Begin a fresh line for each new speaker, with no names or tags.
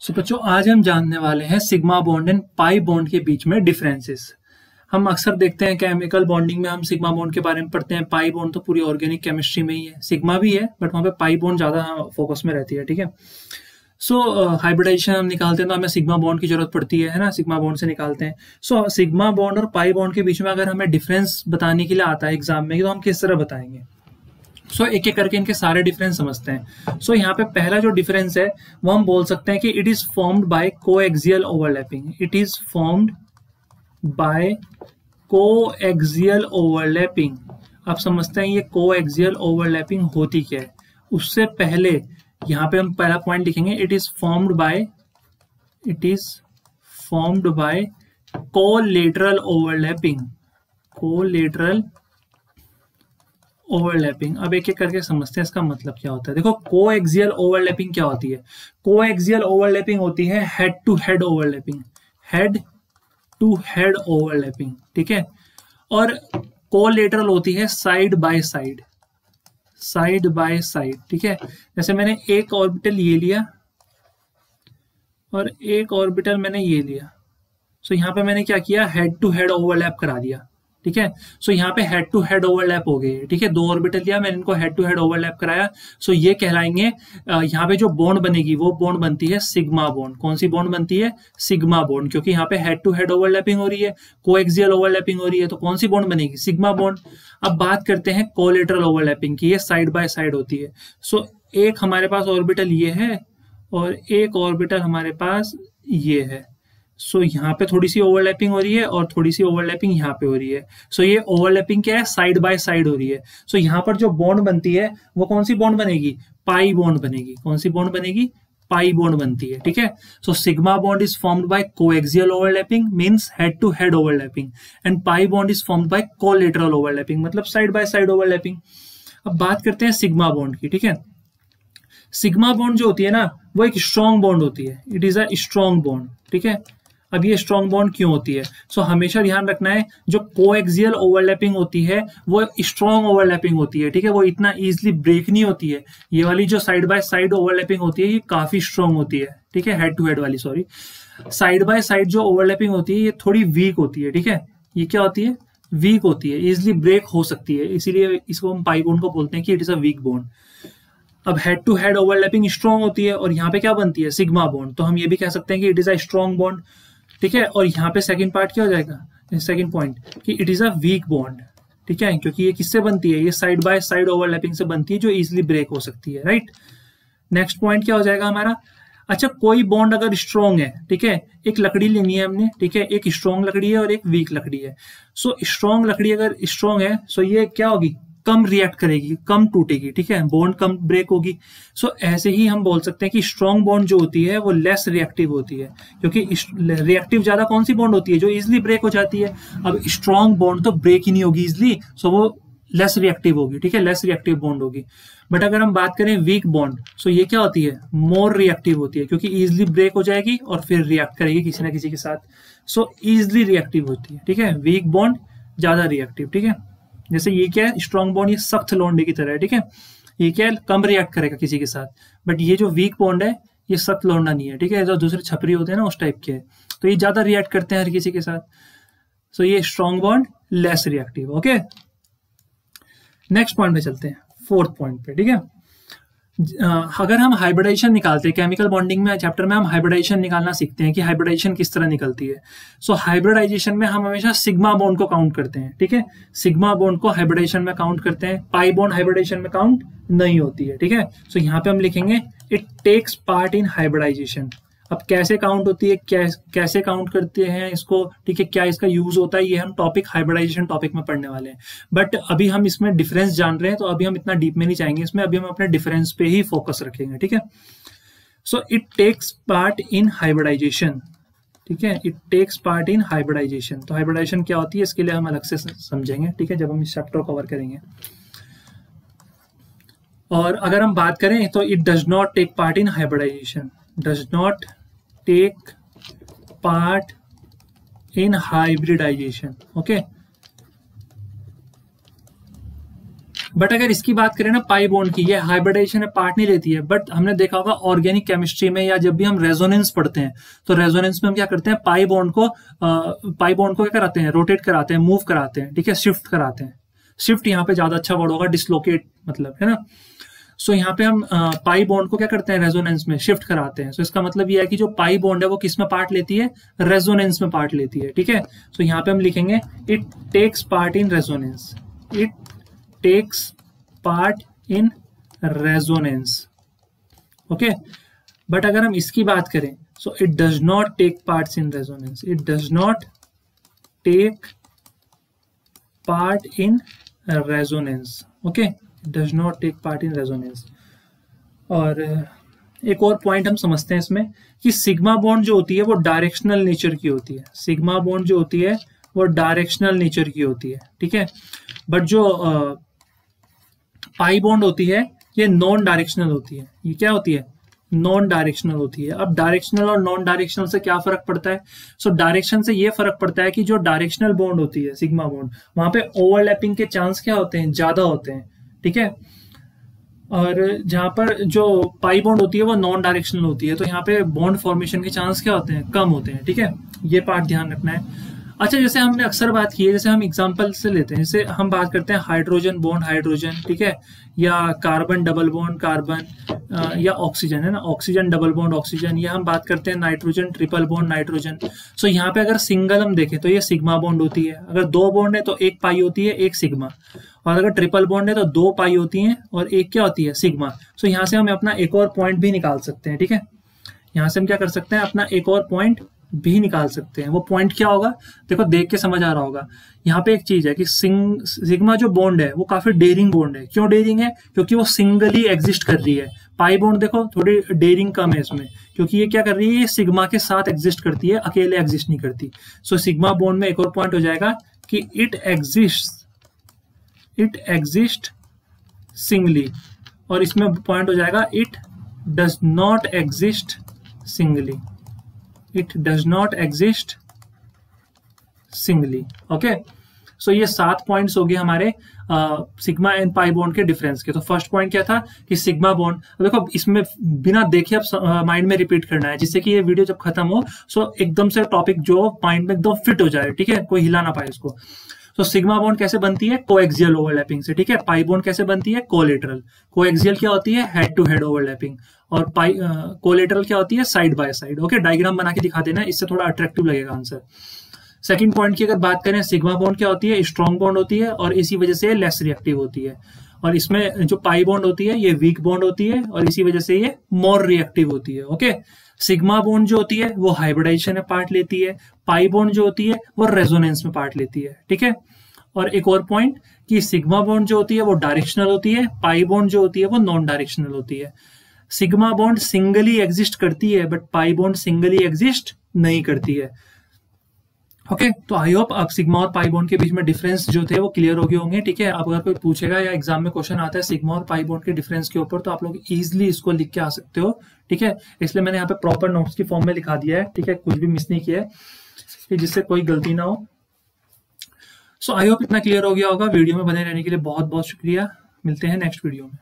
सो बच्चों आज हम जानने वाले हैं sigma bond and pi bond के बीच में डिफरेंसेस। हम अक्सर देखते हैं केमिकल बॉन्डिंग में हम सिग्मा बॉन्ड के बारे में पढ़ते हैं, पाई बॉन्ड तो पूरी ऑर्गेनिक केमिस्ट्री में ही है, सिग्मा भी है बट वहाँ पे पाई बॉन्ड ज़्यादा फोकस में रहती है। ठीक है, सो हाइब्रिडाइजेशन हम निकालते हैं तो हमें सिग्मा बॉन्ड की जरूरत पड़ती है ना, सिग्मा बॉन्ड से निकालते हैं। सो सिग्मा बॉन्ड और पाई बॉन्ड के बीच में अगर हमें डिफरेंस बताने के लिए आता है एग्जाम में तो हम किस तरह बताएंगे। सो एक एक करके इनके सारे डिफरेंस समझते हैं। सो यहाँ पे पहला जो डिफरेंस है वो हम बोल सकते हैं कि it is formed by coaxial overlapping. It is formed by coaxial overlapping. आप समझते हैं ये कोएक्सियल ओवरलैपिंग होती क्या है। उससे पहले यहाँ पे हम पहला पॉइंट लिखेंगे, it is formed by collateral overlapping. Collateral overlapping. अब एक एक करके समझते हैं इसका मतलब क्या होता है। देखो कोएक्सियल ओवरलैपिंग क्या होती है। कोएक्सियल ओवरलैपिंग होती है head to head overlapping, head to head overlapping. ठीक है, और कोलेटरल होती है side by side, side by side. ठीक है, जैसे मैंने एक ऑर्बिटल ये लिया और एक ऑर्बिटल मैंने ये लिया, सो यहाँ पे मैंने क्या किया, हेड टू हेड ओवरलैप करा दिया। ठीक है, सो यहाँ पे हेड टू हेड ओवरलैप हो गई। ठीक है, दो ऑर्बिटल लिया मैंने, इनको हेड टू हेड ओवरलैप कराया। सो ये कहलाएंगे, यहाँ पे जो बॉन्ड बनेगी वो बॉन्ड बनती है सिग्मा बॉन्ड। कौन सी बॉन्ड बनती है, सिग्मा बॉन्ड, क्योंकि यहाँ पे हेड टू हेड ओवरलैपिंग हो रही है, कोएक्सियल ओवरलैपिंग हो रही है, तो कौन सी बॉन्ड बनेगी, सिग्मा बॉन्ड। अब बात करते हैं कोलेटरल ओवरलैपिंग की, ये साइड बाय साइड होती है। सो एक हमारे पास ऑर्बिटल ये है और एक ऑर्बिटल हमारे पास ये है। सो यहाँ पे थोड़ी सी ओवरलैपिंग हो रही है और थोड़ी सी ओवरलैपिंग यहाँ पे हो रही है। सो ये ओवरलैपिंग क्या है, साइड बाय साइड हो रही है। सो यहाँ पर जो बॉन्ड बनती है वो कौन सी बॉन्ड बनेगी, पाई बॉन्ड बनेगी। कौन सी बॉन्ड बनेगी, पाई बॉन्ड बनती है। ठीक है, so sigma bond is formed by coaxial overlapping means head to head overlapping, and pi bond is formed by collateral overlapping, मतलब साइड बाय साइड ओवरलैपिंग। अब बात करते हैं सिग्मा बॉन्ड की। ठीक है, सिग्मा बॉन्ड जो होती है ना वो एक स्ट्रॉन्ग बॉन्ड होती है, it is a strong bond. ठीक है, अब ये स्ट्रॉन्ग बॉन्ड क्यों होती है, सो हमेशा ध्यान रखना है जो कोएक्सियल ओवरलैपिंग होती है वो स्ट्रॉन्ग ओवरलैपिंग होती है। ठीक है, वो इतना इजीली ब्रेक नहीं होती है। ये वाली जो साइड बाय साइड ओवरलैपिंग होती है ये काफी स्ट्रॉन्ग होती है। ठीक है, हेड टू हेड वाली, सॉरी, साइड बाय साइड जो ओवरलैपिंग होती है ये थोड़ी वीक होती है। ठीक है, ये क्या होती है, वीक होती है, इजिली ब्रेक हो सकती है, इसीलिए इसको हम पाई बॉन्ड को बोलते हैं कि it is a weak bond. अब head to head overlapping strong होती है और यहाँ पे क्या बनती है, सिग्मा बॉन्ड, तो हम ये भी कह सकते हैं कि it is a strong bond. ठीक है, और यहाँ पे सेकंड पार्ट क्या हो जाएगा, सेकंड पॉइंट, कि it is a weak bond. ठीक है, क्योंकि ये किससे बनती है, ये साइड बाय साइड ओवरलैपिंग से बनती है जो इजिली ब्रेक हो सकती है। राइट, नेक्स्ट पॉइंट क्या हो जाएगा हमारा, अच्छा कोई बॉन्ड अगर स्ट्रॉन्ग है, ठीक है, एक लकड़ी लेनी है हमने, ठीक है, एक स्ट्रॉन्ग लकड़ी है और एक वीक लकड़ी है। सो स्ट्रॉन्ग लकड़ी अगर स्ट्रॉन्ग है सो ये क्या होगी, कम रिएक्ट करेगी, कम टूटेगी। ठीक है, बॉन्ड कम ब्रेक होगी। सो ऐसे ही हम बोल सकते हैं कि स्ट्रॉन्ग बॉन्ड जो होती है वो लेस रिएक्टिव होती है, क्योंकि रिएक्टिव ज्यादा कौन सी बॉन्ड होती है, जो इजिली ब्रेक हो जाती है। अब स्ट्रॉन्ग बॉन्ड तो ब्रेक ही नहीं होगी इजिली, सो वो लेस रिएक्टिव होगी। ठीक है, लेस रिएक्टिव बॉन्ड होगी। बट अगर हम बात करें वीक बॉन्ड, सो ये क्या होती है, मोर रिएक्टिव होती है, क्योंकि इजिली ब्रेक हो जाएगी और फिर रिएक्ट करेगी किसी ना किसी के साथ। सो इजिली रिएक्टिव होती है। ठीक है, वीक बॉन्ड ज्यादा रिएक्टिव। ठीक है, जैसे ये क्या है, स्ट्रॉन्ग बॉन्ड ये सख्त लोंडे की तरह है। ठीक है, ये क्या है, कम रिएक्ट करेगा किसी के साथ, बट ये जो वीक बॉन्ड है ये सख्त लोंडा नहीं है। ठीक है, जो दूसरे छपरी होते हैं ना उस टाइप के है, तो ये ज्यादा रिएक्ट करते हैं हर किसी के साथ। सो ये strong bond less reactive. Okay, next point पे चलते हैं, फोर्थ पॉइंट पे। ठीक है, अगर हम हाइब्रिडाइजेशन निकालते हैं, केमिकल बॉन्डिंग में चैप्टर में हम हाइब्रिडाइजेशन निकालना सीखते हैं कि हाइब्रिडाइजेशन किस तरह निकलती है। सो हाइब्रिडाइजेशन में हम हमेशा सिग्मा बॉन्ड को काउंट करते हैं। ठीक है, सिग्मा बॉन्ड को हाइब्रिडाइजेशन में काउंट करते हैं, पाई बॉन्ड हाइब्रिडाइजेशन में काउंट नहीं होती है। ठीक है, सो यहाँ पे हम लिखेंगे it takes part in hybridization. अब कैसे काउंट होती है, कैसे काउंट करते हैं इसको, ठीक है, क्या इसका यूज होता है, ये हम टॉपिक हाइब्रिडाइजेशन टॉपिक में पढ़ने वाले हैं। बट अभी हम इसमें डिफरेंस जान रहे हैं तो अभी हम इतना डीप में नहीं जाएंगे इसमें, अभी हम अपने डिफरेंस पे ही फोकस रखेंगे। ठीक है, so it takes part in hybridization. ठीक है, it takes part in hybridization. तो हाइब्रिडाइजेशन क्या होती है इसके लिए हम अलग से समझेंगे। ठीक है, जब हम इस चैप्टर को कवर करेंगे। और अगर हम बात करें तो it does not take part in hybridization, does not take part in hybridization. Okay, but अगर इसकी बात करें ना पाई बॉन्ड की, ये हाइब्रिडाइजेशन में पार्ट नहीं लेती है, बट हमने देखा होगा ऑर्गेनिक केमिस्ट्री में या जब भी हम रेजोनेंस पढ़ते हैं तो रेजोनेंस में हम क्या करते हैं, पाई बॉन्ड को क्या कराते हैं, रोटेट कराते हैं, मूव कराते हैं, ठीक है, शिफ्ट कराते हैं। शिफ्ट यहाँ पे ज्यादा अच्छा वर्ड होगा, डिसलोकेट मतलब, है ना। सो यहाँ पे हम पाई बॉन्ड को क्या करते हैं, रेजोनेंस में शिफ्ट कराते हैं। सो इसका मतलब ये है कि जो पाई बॉन्ड है वो किस में पार्ट लेती है, रेजोनेंस में पार्ट लेती है, ठीक है। सो यहाँ पे हम लिखेंगे it takes part in resonance, it takes part in resonance, okay. But अगर हम इसकी बात करें, so it does not take parts in resonance, it does not take part in resonance, okay, does not take part in resonance. और एक और point हम समझते हैं इसमें कि सिग्मा बॉन्ड जो होती है वो डायरेक्शनल नेचर की होती है, सिग्मा बॉन्ड जो होती है वो डायरेक्शनल नेचर की होती है, ठीक है। बट जो पाई बॉन्ड होती है ये नॉन डायरेक्शनल होती है। ये क्या होती है, नॉन डायरेक्शनल होती है। अब डायरेक्शनल और नॉन डायरेक्शनल से क्या फर्क पड़ता है, सो डायरेक्शन से ये फर्क पड़ता है कि जो डायरेक्शनल बॉन्ड होती है सिग्मा बॉन्ड, वहां पे ओवरलैपिंग के चांस क्या होते हैं, ज्यादा होते हैं, ठीक है। और जहां पर जो पाई बॉन्ड होती है वो नॉन डायरेक्शनल होती है, तो यहाँ पे बॉन्ड फॉर्मेशन के चांस क्या होते हैं, कम होते हैं, ठीक है। ये पार्ट ध्यान रखना है। अच्छा, जैसे हमने अक्सर बात की है, जैसे हम एग्जांपल से लेते हैं, जैसे हम बात करते हैं हाइड्रोजन बॉन्ड हाइड्रोजन, ठीक है, या कार्बन डबल बॉन्ड कार्बन, या ऑक्सीजन, है ना, ऑक्सीजन डबल बॉन्ड ऑक्सीजन, या हम बात करते हैं नाइट्रोजन ट्रिपल बॉन्ड नाइट्रोजन। सो यहाँ पे अगर सिंगल हम देखें तो ये सिग्मा बॉन्ड होती है, अगर दो बॉन्ड है तो एक पाई होती है, एक सिग्मा, और अगर ट्रिपल बॉन्ड है तो दो पाई होती हैं और एक क्या होती है, सिग्मा। सो यहाँ से हम अपना एक और पॉइंट भी निकाल सकते हैं, ठीक है। यहाँ से हम क्या कर सकते हैं, अपना एक और पॉइंट भी निकाल सकते हैं। वो पॉइंट क्या होगा, देखो देख के समझ आ रहा होगा। यहाँ पे एक चीज है कि सिग्मा जो बॉन्ड है वो काफी डेयरिंग बॉन्ड है। क्यों डेयरिंग है, क्योंकि वो सिंगली एग्जिस्ट कर रही है। पाई बॉन्ड देखो थोड़ी डेयरिंग कम है इसमें, क्योंकि ये क्या कर रही है, ये सिग्मा के साथ एग्जिस्ट करती है, अकेले एग्जिस्ट नहीं करती। सो सिग्मा बॉन्ड में एक और पॉइंट हो जाएगा कि इट एग्जिस्ट सिंगली, और इसमें पॉइंट हो जाएगा it does not exist singly, it does not exist singly, okay. So ये 7 पॉइंट्स हो गए हमारे सिग्मा एंड पाई बॉन्ड के डिफरेंस के। तो फर्स्ट पॉइंट क्या था कि सिग्मा बॉन्ड, देखो इसमें बिना देखे अब माइंड में रिपीट करना है, जिससे कि ये वीडियो जब खत्म हो सो एकदम से टॉपिक जो माइंड में एकदम फिट हो जाए, ठीक है, कोई हिला ना पाए इसको। तो सिग्मा बॉन्ड कैसे बनती है, कोएक्सियल ओवरलैपिंग से, ठीक है। पाई बॉन्ड कैसे बनती है, कोलेटरल। कोएक्सियल क्या होती है, हेड टू हेड ओवरलैपिंग, और पाई कोलेटरल क्या होती है, side by side, okay. Diagram बना के दिखा देना, इससे थोड़ा अट्रैक्टिव लगेगा आंसर। सेकंड पॉइंट की अगर बात करें, सिग्मा बॉन्ड क्या होती है, स्ट्रॉन्ग बॉन्ड होती है और इसी वजह से लेस रिएक्टिव होती है। और इसमें जो पाई बॉन्ड होती है ये वीक बॉन्ड होती है और इसी वजह से ये मोर रिएक्टिव होती है, ओके। सिग्मा बॉन्ड जो होती है वो हाइब्रिडाइजेशन में पार्ट लेती है, पाई बॉन्ड जो होती है वो रेजोनेंस में पार्ट लेती है, ठीक है। और एक और पॉइंट कि सिग्मा बॉन्ड जो होती है वो डायरेक्शनल होती है, पाई बॉन्ड जो होती है वो नॉन डायरेक्शनल होती है। सिग्मा बॉन्ड सिंगली एग्जिस्ट करती है but pi bond singly exist नहीं करती है, ओके। तो आई होप अब सिग्मा और पाई बॉन्ड के बीच में डिफरेंस जो थे वो क्लियर हो गए होंगे, ठीक है। अब अगर कोई पूछेगा या एग्जाम में क्वेश्चन आता है सिग्मा और पाई बॉन्ड के डिफरेंस के ऊपर, तो आप लोग इजीली इसको लिख के आ सकते हो, ठीक है। इसलिए मैंने यहाँ पे प्रॉपर नोट्स की फॉर्म में लिखा दिया है, ठीक है, कुछ भी मिस नहीं किया है जिससे कोई गलती ना हो। सो आई होप इतना क्लियर हो गया होगा। वीडियो में बने रहने के लिए बहुत बहुत शुक्रिया। मिलते हैं नेक्स्ट वीडियो में।